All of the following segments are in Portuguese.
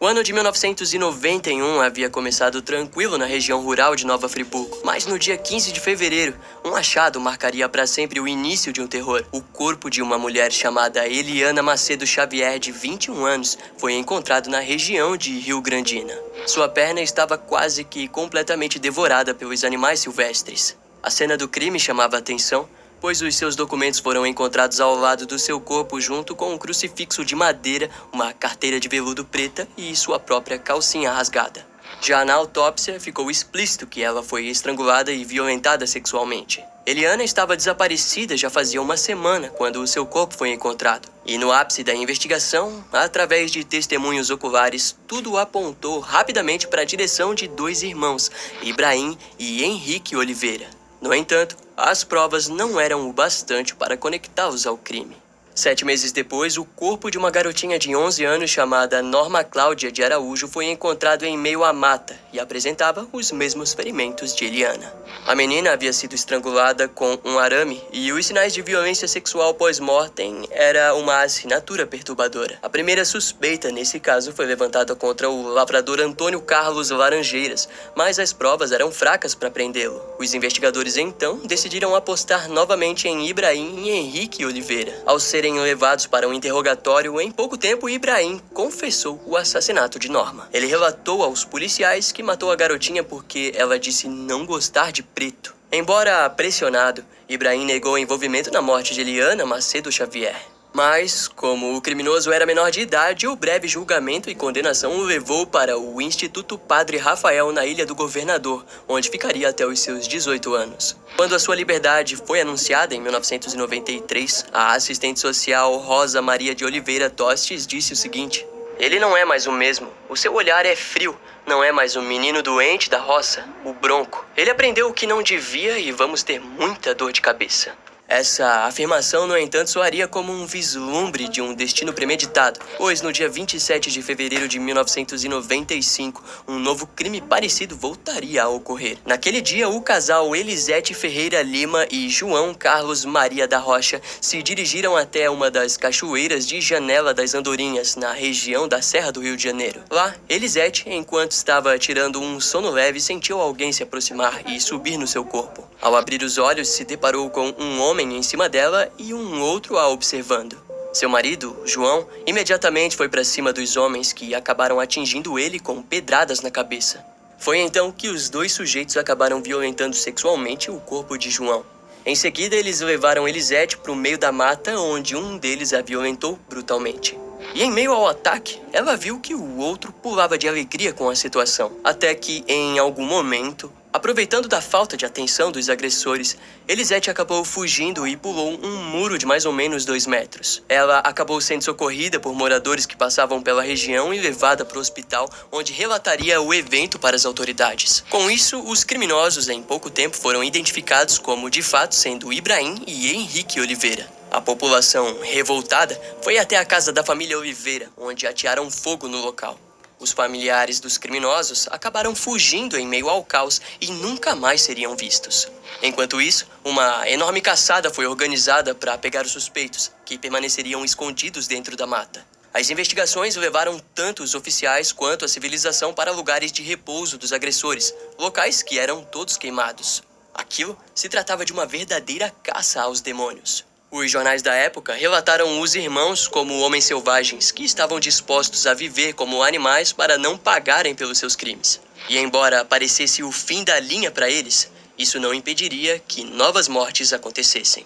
O ano de 1991 havia começado tranquilo na região rural de Nova Friburgo, mas no dia 15 de fevereiro, um achado marcaria para sempre o início de um terror. O corpo de uma mulher chamada Eliana Macedo Xavier, de 21 anos, foi encontrado na região de Rio Grandina. Sua perna estava quase que completamente devorada pelos animais silvestres. A cena do crime chamava a atenção, pois os seus documentos foram encontrados ao lado do seu corpo junto com um crucifixo de madeira, uma carteira de veludo preta e sua própria calcinha rasgada. Já na autópsia, ficou explícito que ela foi estrangulada e violentada sexualmente. Eliana estava desaparecida já fazia uma semana quando o seu corpo foi encontrado. E no ápice da investigação, através de testemunhos oculares, tudo apontou rapidamente para a direção de dois irmãos, Ibrahim e Henrique Oliveira. No entanto, as provas não eram o bastante para conectá-los ao crime. 7 meses depois, o corpo de uma garotinha de 11 anos chamada Norma Cláudia de Araújo foi encontrado em meio à mata e apresentava os mesmos ferimentos de Eliana. A menina havia sido estrangulada com um arame e os sinais de violência sexual pós-mortem era uma assinatura perturbadora. A primeira suspeita nesse caso foi levantada contra o lavrador Antônio Carlos Laranjeiras, mas as provas eram fracas para prendê-lo. Os investigadores então decidiram apostar novamente em Ibrahim e Henrique Oliveira. Ao serem levados para um interrogatório, em pouco tempo Ibrahim confessou o assassinato de Norma. Ele relatou aos policiais que matou a garotinha porque ela disse não gostar de preto. Embora pressionado, Ibrahim negou envolvimento na morte de Eliana Macedo Xavier. Mas, como o criminoso era menor de idade, o breve julgamento e condenação o levou para o Instituto Padre Rafael na Ilha do Governador, onde ficaria até os seus 18 anos. Quando a sua liberdade foi anunciada em 1993, a assistente social Rosa Maria de Oliveira Tostes disse o seguinte: "Ele não é mais o mesmo. O seu olhar é frio. Não é mais o menino doente da roça, o Bronco. Ele aprendeu o que não devia e vamos ter muita dor de cabeça." Essa afirmação, no entanto, soaria como um vislumbre de um destino premeditado, pois no dia 27 de fevereiro de 1995, um novo crime parecido voltaria a ocorrer. Naquele dia, o casal Elisete Ferreira Lima e João Carlos Maria da Rocha se dirigiram até uma das cachoeiras de Janela das Andorinhas, na região da Serra do Rio de Janeiro. Lá, Elisete, enquanto estava tirando um sono leve, sentiu alguém se aproximar e subir no seu corpo. Ao abrir os olhos, se deparou com um homem em cima dela e um outro a observando. Seu marido, João, imediatamente foi para cima dos homens que acabaram atingindo ele com pedradas na cabeça. Foi então que os dois sujeitos acabaram violentando sexualmente o corpo de João. Em seguida, eles levaram Elisete para o meio da mata, onde um deles a violentou brutalmente. E em meio ao ataque, ela viu que o outro pulava de alegria com a situação, até que, em algum momento, aproveitando da falta de atenção dos agressores, Elisete acabou fugindo e pulou um muro de mais ou menos 2 metros. Ela acabou sendo socorrida por moradores que passavam pela região e levada para o hospital, onde relataria o evento para as autoridades. Com isso, os criminosos em pouco tempo foram identificados como, de fato, sendo Ibrahim e Henrique Oliveira. A população, revoltada, foi até a casa da família Oliveira, onde atearam fogo no local. Os familiares dos criminosos acabaram fugindo em meio ao caos e nunca mais seriam vistos. Enquanto isso, uma enorme caçada foi organizada para pegar os suspeitos, que permaneceriam escondidos dentro da mata. As investigações levaram tanto os oficiais quanto a civilização para lugares de repouso dos agressores, locais que eram todos queimados. Aquilo se tratava de uma verdadeira caça aos demônios. Os jornais da época relataram os irmãos como homens selvagens que estavam dispostos a viver como animais para não pagarem pelos seus crimes. E embora parecesse o fim da linha para eles, isso não impediria que novas mortes acontecessem.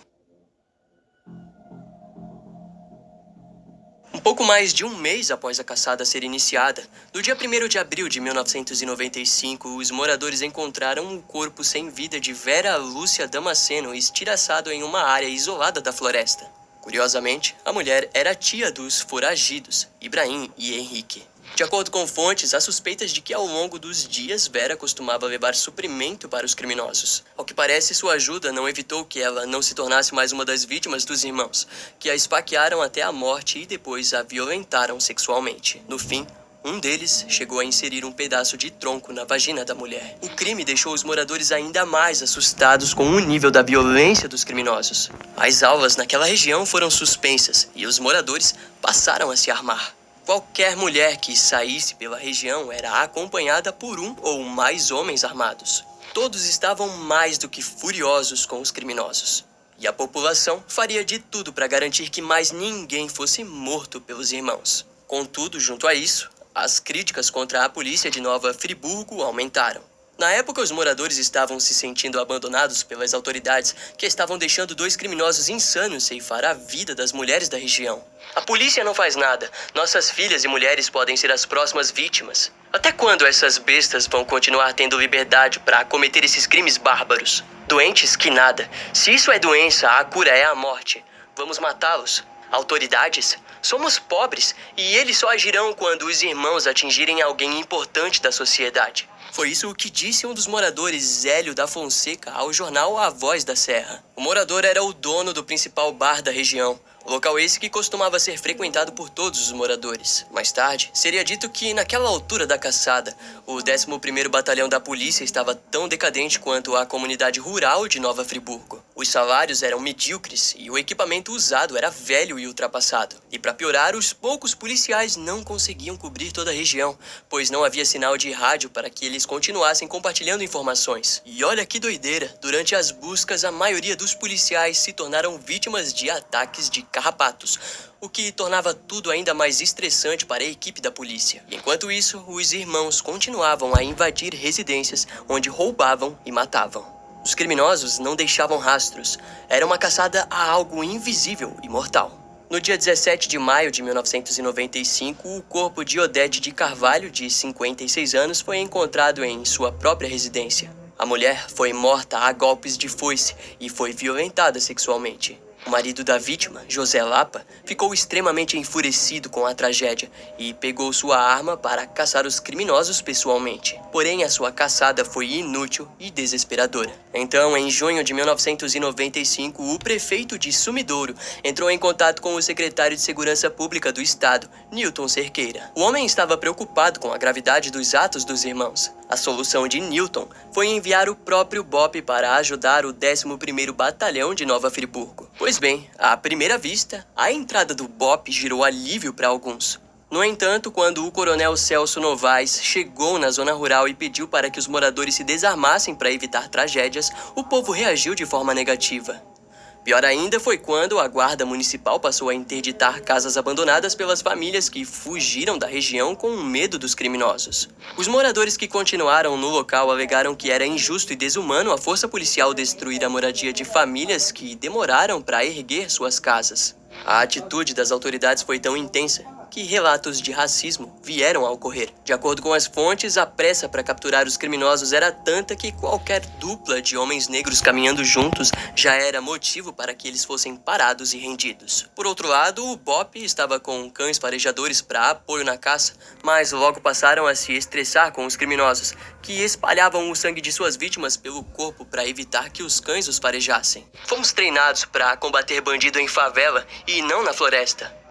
Um pouco mais de um mês após a caçada ser iniciada, no dia 1º de abril de 1995, os moradores encontraram o corpo sem vida de Vera Lúcia Damasceno estilhaçado em uma área isolada da floresta. Curiosamente, a mulher era tia dos foragidos, Ibrahim e Henrique. De acordo com fontes, há suspeitas de que ao longo dos dias Vera costumava levar suprimento para os criminosos. Ao que parece, sua ajuda não evitou que ela não se tornasse mais uma das vítimas dos irmãos, que a esfaquearam até a morte e depois a violentaram sexualmente. No fim, um deles chegou a inserir um pedaço de tronco na vagina da mulher. O crime deixou os moradores ainda mais assustados com o nível da violência dos criminosos. As aulas naquela região foram suspensas e os moradores passaram a se armar. Qualquer mulher que saísse pela região era acompanhada por um ou mais homens armados. Todos estavam mais do que furiosos com os criminosos. E a população faria de tudo para garantir que mais ninguém fosse morto pelos irmãos. Contudo, junto a isso, as críticas contra a polícia de Nova Friburgo aumentaram. Na época, os moradores estavam se sentindo abandonados pelas autoridades que estavam deixando dois criminosos insanos ceifar a vida das mulheres da região. A polícia não faz nada. Nossas filhas e mulheres podem ser as próximas vítimas. Até quando essas bestas vão continuar tendo liberdade para cometer esses crimes bárbaros? Doentes que nada. Se isso é doença, a cura é a morte. Vamos matá-los. Autoridades? Somos pobres e eles só agirão quando os irmãos atingirem alguém importante da sociedade. Foi isso o que disse um dos moradores, Zélio da Fonseca, ao jornal A Voz da Serra. O morador era o dono do principal bar da região, local esse que costumava ser frequentado por todos os moradores. Mais tarde, seria dito que, naquela altura da caçada, o 11º Batalhão da Polícia estava tão decadente quanto a comunidade rural de Nova Friburgo. Os salários eram medíocres e o equipamento usado era velho e ultrapassado. E para piorar, os poucos policiais não conseguiam cobrir toda a região, pois não havia sinal de rádio para que eles continuassem compartilhando informações. E olha que doideira, durante as buscas a maioria dos policiais se tornaram vítimas de ataques de carrapatos, o que tornava tudo ainda mais estressante para a equipe da polícia. Enquanto isso, os irmãos continuavam a invadir residências onde roubavam e matavam. Os criminosos não deixavam rastros. Era uma caçada a algo invisível e mortal. No dia 17 de maio de 1995, o corpo de Odete de Carvalho, de 56 anos, foi encontrado em sua própria residência. A mulher foi morta a golpes de foice e foi violentada sexualmente. O marido da vítima, José Lapa, ficou extremamente enfurecido com a tragédia e pegou sua arma para caçar os criminosos pessoalmente. Porém, a sua caçada foi inútil e desesperadora. Então, em junho de 1995, o prefeito de Sumidouro entrou em contato com o secretário de Segurança Pública do Estado, Newton Cerqueira. O homem estava preocupado com a gravidade dos atos dos irmãos. A solução de Newton foi enviar o próprio BOPE para ajudar o 11º Batalhão de Nova Friburgo. Pois bem, à primeira vista, a entrada do BOPE gerou alívio para alguns. No entanto, quando o coronel Celso Novaes chegou na zona rural e pediu para que os moradores se desarmassem para evitar tragédias, o povo reagiu de forma negativa. Pior ainda foi quando a guarda municipal passou a interditar casas abandonadas pelas famílias que fugiram da região com medo dos criminosos. Os moradores que continuaram no local alegaram que era injusto e desumano a força policial destruir a moradia de famílias que demoraram para erguer suas casas. A atitude das autoridades foi tão intensa que relatos de racismo vieram a ocorrer. De acordo com as fontes, a pressa para capturar os criminosos era tanta que qualquer dupla de homens negros caminhando juntos já era motivo para que eles fossem parados e rendidos. Por outro lado, o BOPE estava com cães farejadores para apoio na caça, mas logo passaram a se estressar com os criminosos, que espalhavam o sangue de suas vítimas pelo corpo para evitar que os cães os farejassem. Fomos treinados para combater bandido em favela e não na floresta.